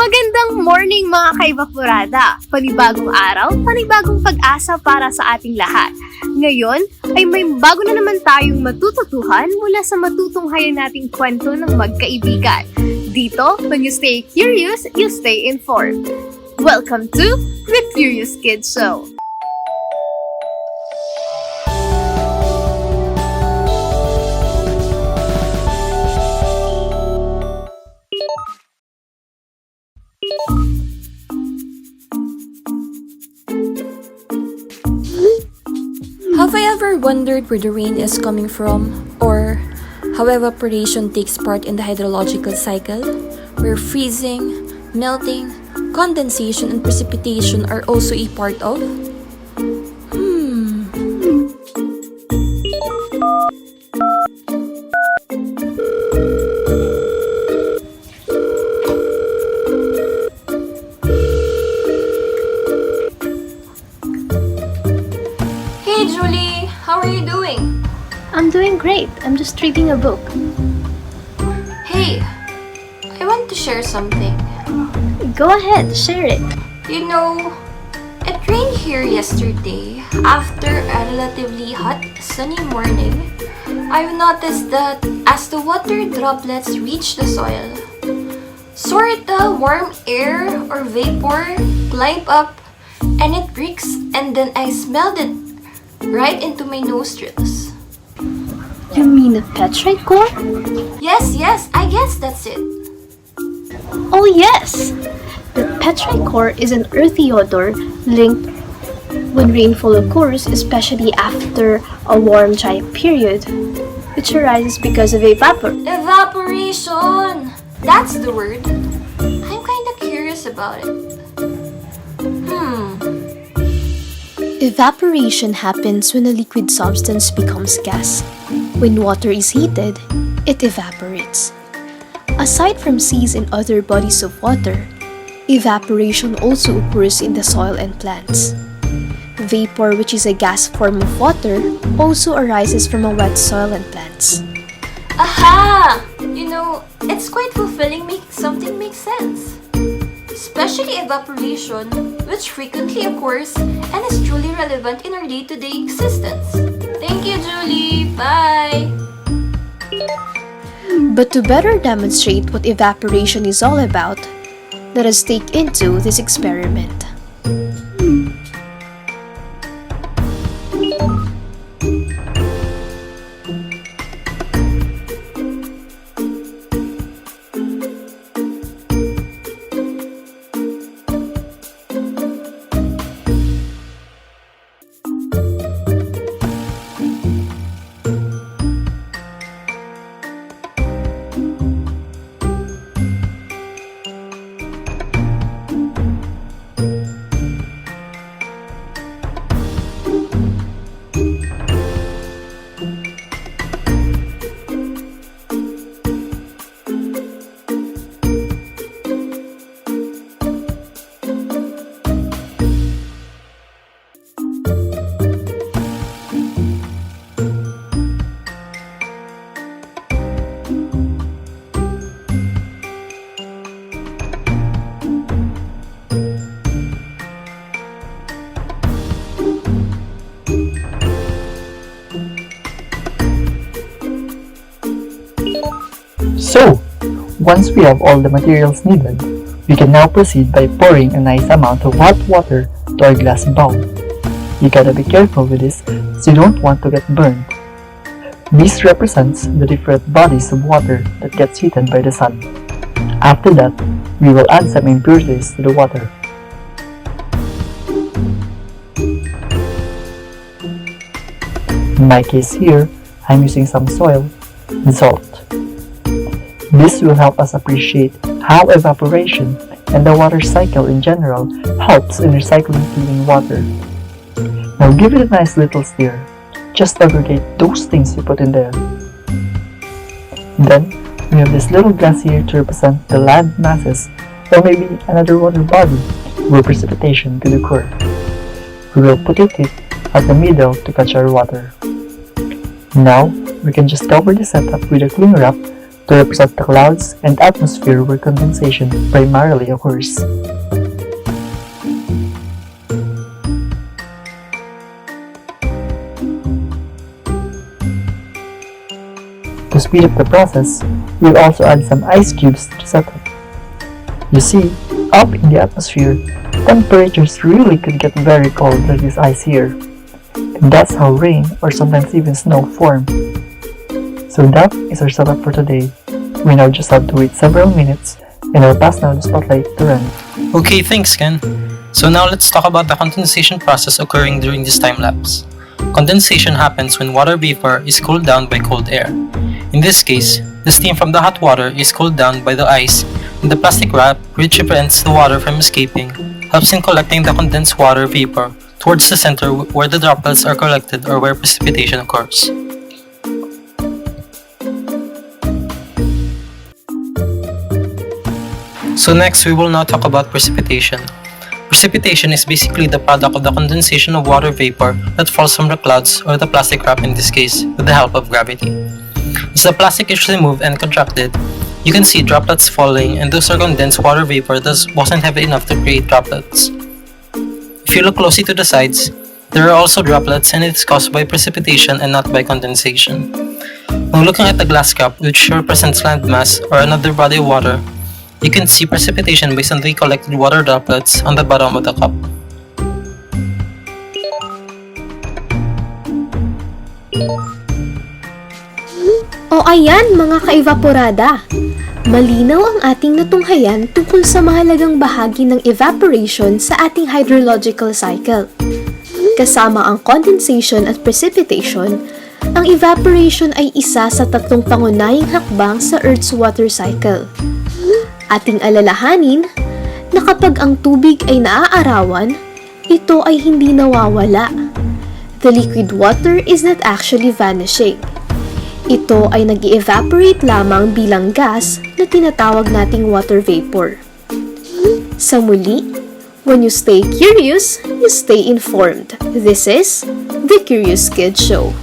Magandang morning mga ka-evaporada! Panibagong araw, panibagong pag-asa para sa ating lahat. Ngayon ay may bago na naman tayong matututuhan mula sa matutunghayan nating kwento ng magkaibigan. Dito, when you stay curious, you stay informed. Welcome to The Curious Kids Show! Have I ever wondered where the rain is coming from, or how evaporation takes part in the hydrological cycle, where freezing, melting, condensation, and precipitation are also a part of? I'm doing great. I'm just reading a book. Hey, I want to share something. Go ahead, share it. You know, it rained here yesterday. After a relatively hot, sunny morning, I've noticed that as the water droplets reach the soil, sorta warm air or vapor climb up and it reeks, and then I smelled it right into my nostrils. You mean a petrichor? Yes, I guess that's it. Oh yes! The petrichor is an earthy odor linked when rainfall occurs, especially after a warm dry period, which arises because of Evaporation! That's the word. I'm kinda curious about it. Evaporation happens when a liquid substance becomes gas. When water is heated, it evaporates. Aside from seas and other bodies of water, evaporation also occurs in the soil and plants. Vapor, which is a gas form of water, also arises from a wet soil and plants. Aha! You know, it's quite fulfilling making something make sense. Especially evaporation, which frequently occurs and is truly relevant in our day-to-day existence. Thank you, Julie. Bye! But to better demonstrate what evaporation is all about, let us take into this experiment. So, once we have all the materials needed, we can now proceed by pouring a nice amount of hot water to our glass bowl. You gotta be careful with this so you don't want to get burned. This represents the different bodies of water that gets heated by the sun. After that, we will add some impurities to the water. In my case here, I'm using some soil and salt. This will help us appreciate how evaporation and the water cycle in general helps in recycling clean water. Now give it a nice little stir. Just aggregate those things you put in there. Then, we have this little glass here to represent the land masses, or maybe another water body where precipitation could occur. We will put it at the middle to catch our water. Now, we can just cover the setup with a cling wrap to represent the clouds and atmosphere where condensation primarily occurs. To speed up the process, we'll also add some ice cubes to the setup. You see, up in the atmosphere, temperatures really could get very cold like this ice here. And that's how rain or sometimes even snow form. So that is our setup for today. We now just have to wait several minutes and I'll pass now the spotlight to Renz. Okay, thanks Ken. So now let's talk about the condensation process occurring during this time lapse. Condensation happens when water vapor is cooled down by cold air. In this case, the steam from the hot water is cooled down by the ice, and the plastic wrap, which prevents the water from escaping, helps in collecting the condensed water vapor towards the center where the droplets are collected or where precipitation occurs. So next, we will now talk about precipitation. Precipitation is basically the product of the condensation of water vapor that falls from the clouds or the plastic wrap in this case with the help of gravity. As the plastic is removed and contracted, you can see droplets falling and those are condensed water vapor that wasn't heavy enough to create droplets. If you look closely to the sides, there are also droplets and it's caused by precipitation and not by condensation. When looking at the glass cup, which represents landmass or another body of water, you can see precipitation based on the collected water droplets on the bottom of the cup. O ayan mga ka-evaporada! Malinaw ang ating natunghayan tungkol sa mahalagang bahagi ng evaporation sa ating hydrological cycle. Kasama ang condensation at precipitation, ang evaporation ay isa sa tatlong pangunahing hakbang sa Earth's water cycle. Ating alalahanin na kapag ang tubig ay naaarawan, ito ay hindi nawawala. The liquid water is not actually vanishing. Ito ay nag-evaporate lamang bilang gas na tinatawag nating water vapor. Sa muli, when you stay curious, you stay informed. This is The Curious Kid Show.